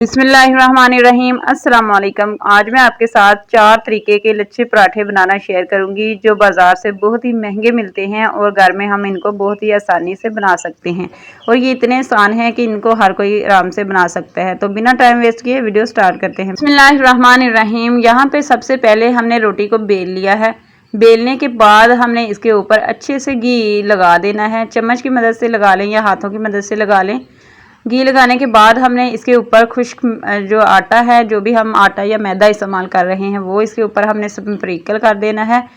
बिस्मिल्लाहिर्रहमानिर्रहीम। अस्सलाम वालेकुम। आज मैं आपके साथ 4 तरीके के लच्छे पराठे बनाना शेयर करूंगी जो बाज़ार से बहुत ही महंगे मिलते हैं और घर में हम इनको बहुत ही आसानी से बना सकते हैं और ये इतने आसान हैं कि इनको हर कोई आराम से बना सकता है। तो बिना टाइम वेस्ट किए वीडियो स्टार्ट करते हैं। बिस्मिल्लाहिर्रहमानिर्रहीम। यहाँ पे सबसे पहले हमने रोटी को बेल लिया है। बेलने के बाद हमने इसके ऊपर अच्छे से घी लगा देना है। चम्मच की मदद से लगा लें या हाथों की मदद से लगा लें। घी लगाने के बाद हमने इसके ऊपर खुश्क जो आटा है, जो भी हम आटा या मैदा इस्तेमाल कर रहे हैं, वो इसके ऊपर हमने स्प्रिंकल कर देना है।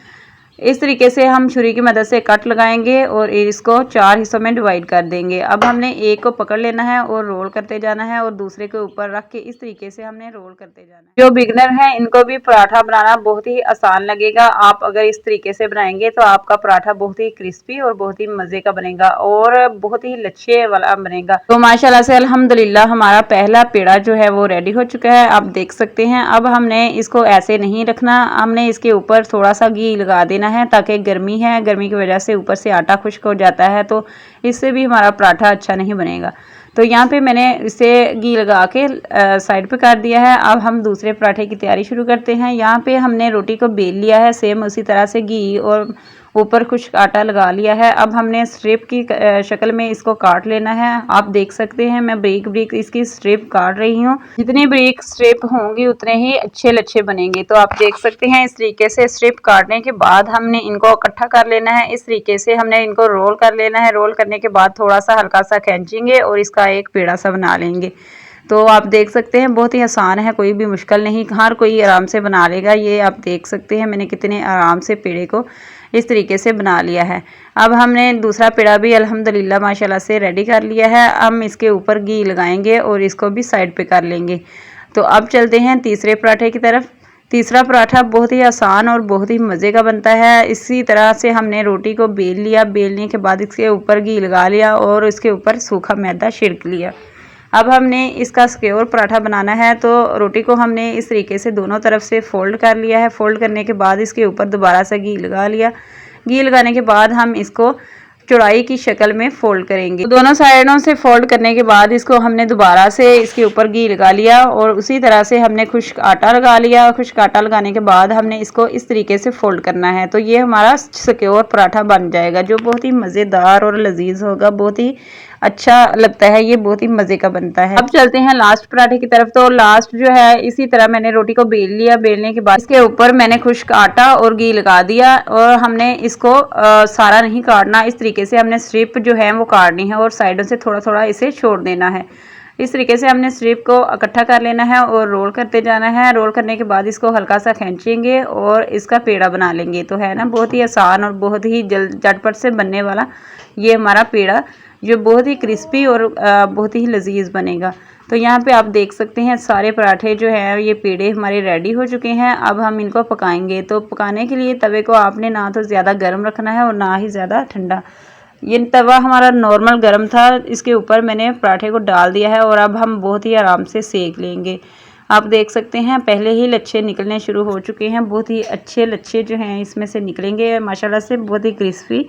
इस तरीके से हम छुरी की मदद से कट लगाएंगे और इसको 4 हिस्सों में डिवाइड कर देंगे। अब हमने एक को पकड़ लेना है और रोल करते जाना है और दूसरे के ऊपर रख के इस तरीके से हमने रोल करते जाना है। जो बिगनर हैं इनको भी पराठा बनाना बहुत ही आसान लगेगा। आप अगर इस तरीके से बनाएंगे तो आपका पराठा बहुत ही क्रिस्पी और बहुत ही मज़े का बनेगा और बहुत ही लच्छे वाला बनेगा। तो माशाल्लाह से अल्हम्दुलिल्लाह हमारा पहला पेड़ा जो है वो रेडी हो चुका है, आप देख सकते हैं। अब हमने इसको ऐसे नहीं रखना, हमने इसके ऊपर थोड़ा सा घी लगा देना है ताकि गर्मी है, गर्मी की वजह से ऊपर से आटा खुश्क हो जाता है तो इससे भी हमारा पराठा अच्छा नहीं बनेगा। तो यहाँ पे मैंने इसे घी लगा के साइड पे कर दिया है। अब हम दूसरे पराठे की तैयारी शुरू करते हैं। यहाँ पे हमने रोटी को बेल लिया है, सेम उसी तरह से घी और ऊपर खुश्क आटा लगा लिया है। अब हमने स्ट्रिप की शक्ल में इसको काट लेना है। आप देख सकते हैं मैं ब्रीक ब्रीक इसकी स्ट्रिप काट रही हूँ। जितनी ब्रीक स्ट्रिप होंगी उतने ही अच्छे लच्छे बनेंगे। तो आप देख सकते हैं इस तरीके से स्ट्रिप काटने के बाद हमने इनको इकट्ठा कर लेना है। इस तरीके से हमने इनको रोल कर लेना है। रोल करने के बाद थोड़ा सा हल्का सा खींचेंगे और इसका एक पेड़ा सा बना लेंगे। तो आप देख सकते हैं बहुत ही आसान है, कोई भी मुश्किल नहीं, हर कोई आराम से बना लेगा। ये आप देख सकते हैं मैंने कितने आराम से पेड़े को इस तरीके से बना लिया है। अब हमने दूसरा पेड़ा भी अल्हम्दुलिल्लाह माशाल्लाह से रेडी कर लिया है। हम इसके ऊपर घी लगाएंगे और इसको भी साइड पे कर लेंगे। तो अब चलते हैं तीसरे पराठे की तरफ। तीसरा पराठा बहुत ही आसान और बहुत ही मज़े का बनता है। इसी तरह से हमने रोटी को बेल लिया, बेलने के बाद इसके ऊपर घी लगा लिया और इसके ऊपर सूखा मैदा छिड़क लिया। अब हमने इसका सिक्योर पराठा बनाना है तो रोटी को हमने इस तरीके से दोनों तरफ से फोल्ड कर लिया है। फोल्ड करने के बाद इसके ऊपर दोबारा से घी लगा लिया। घी लगाने के बाद हम इसको चौड़ाई की शक्ल में फोल्ड करेंगे। दोनों साइडों से फोल्ड करने के बाद इसको हमने दोबारा से इसके ऊपर घी लगा लिया और उसी तरह से हमने खुश्क आटा लगा लिया। खुश्क आटा लगाने के बाद हमने इसको इस तरीके से फोल्ड करना है। तो ये हमारा सिक्योर पराठा बन जाएगा जो बहुत ही मज़ेदार और लजीज होगा, बहुत ही अच्छा लगता है, ये बहुत ही मज़े का बनता है। अब चलते हैं लास्ट पराठे की तरफ। तो लास्ट जो है इसी तरह मैंने रोटी को बेल लिया, बेलने के बाद इसके ऊपर मैंने खुश्क आटा और घी लगा दिया और हमने इसको सारा नहीं काटना, इस तरीके से हमने स्ट्रिप जो है वो काटनी है और साइडों से थोड़ा थोड़ा इसे छोड़ देना है। इस तरीके से हमने स्ट्रिप को इकट्ठा कर लेना है और रोल करते जाना है। रोल करने के बाद इसको हल्का सा खींचेंगे और इसका पेड़ा बना लेंगे। तो है ना बहुत ही आसान और बहुत ही जल्द झटपट से बनने वाला ये हमारा पेड़ा जो बहुत ही क्रिस्पी और बहुत ही लजीज बनेगा। तो यहाँ पे आप देख सकते हैं सारे पराठे जो है ये पेड़े हमारे रेडी हो चुके हैं। अब हम इनको पकाएंगे। तो पकाने के लिए तवे को आपने ना तो ज़्यादा गर्म रखना है और ना ही ज़्यादा ठंडा। ये तवा हमारा नॉर्मल गर्म था, इसके ऊपर मैंने पराठे को डाल दिया है और अब हम बहुत ही आराम से सेक लेंगे। आप देख सकते हैं पहले ही लच्छे निकलने शुरू हो चुके हैं। बहुत ही अच्छे लच्छे जो हैं इसमें से निकलेंगे माशाल्लाह से, बहुत ही क्रिस्पी,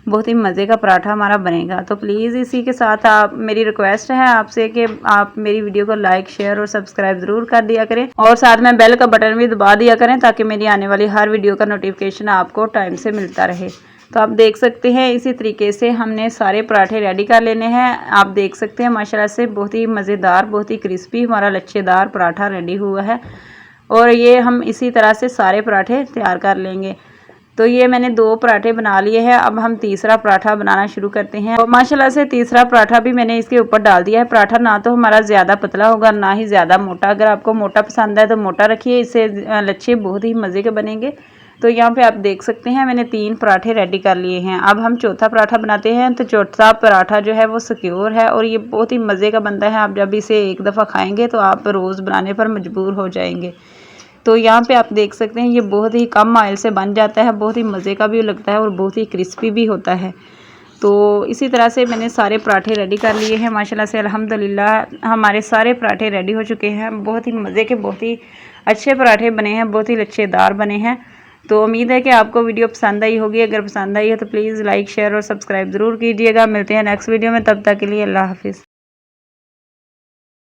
बहुत ही मज़े का पराठा हमारा बनेगा। तो प्लीज़ इसी के साथ आप मेरी रिक्वेस्ट है आपसे कि आप मेरी वीडियो को लाइक शेयर और सब्सक्राइब ज़रूर कर दिया करें और साथ में बेल का बटन भी दबा दिया करें ताकि मेरी आने वाली हर वीडियो का नोटिफिकेशन आपको टाइम से मिलता रहे। तो आप देख सकते हैं इसी तरीके से हमने सारे पराठे रेडी कर लेने हैं। आप देख सकते हैं माशाल्लाह से बहुत ही मज़ेदार, बहुत ही क्रिस्पी हमारा लच्छेदार पराठा रेडी हुआ है और ये हम इसी तरह से सारे पराठे तैयार कर लेंगे। तो ये मैंने 2 पराठे बना लिए हैं। अब हम तीसरा पराठा बनाना शुरू करते हैं और माशाल्लाह से तीसरा पराठा भी मैंने इसके ऊपर डाल दिया है। पराठा ना तो हमारा ज़्यादा पतला होगा ना ही ज़्यादा मोटा। अगर आपको मोटा पसंद है तो मोटा रखिए, इससे लच्छे बहुत ही मज़े के बनेंगे। तो यहाँ पे आप देख सकते हैं मैंने 3 पराठे रेडी कर लिए हैं। अब हम चौथा पराठा बनाते हैं। तो चौथा पराठा जो है वो सिक्योर है और ये बहुत ही मज़े का बनता है। आप जब इसे एक दफ़ा खाएँगे तो आप रोज़ बनाने पर मजबूर हो जाएंगे। तो यहाँ पे आप देख सकते हैं ये बहुत ही कम ऑयल से बन जाता है, बहुत ही मज़े का भी लगता है और बहुत ही क्रिस्पी भी होता है। तो इसी तरह से मैंने सारे पराठे रेडी कर लिए हैं माशाल्लाह से अल्हम्दुलिल्लाह हमारे सारे पराठे रेडी हो चुके हैं। बहुत ही मज़े के, बहुत ही अच्छे पराठे बने हैं, बहुत ही लच्छेदार बने हैं। तो उम्मीद है कि आपको वीडियो पसंद आई होगी। अगर पसंद आई है तो प्लीज़ लाइक शेयर और सब्सक्राइब ज़रूर कीजिएगा। मिलते हैं नेक्स्ट वीडियो में, तब तक के लिए अल्लाह हाफिज़।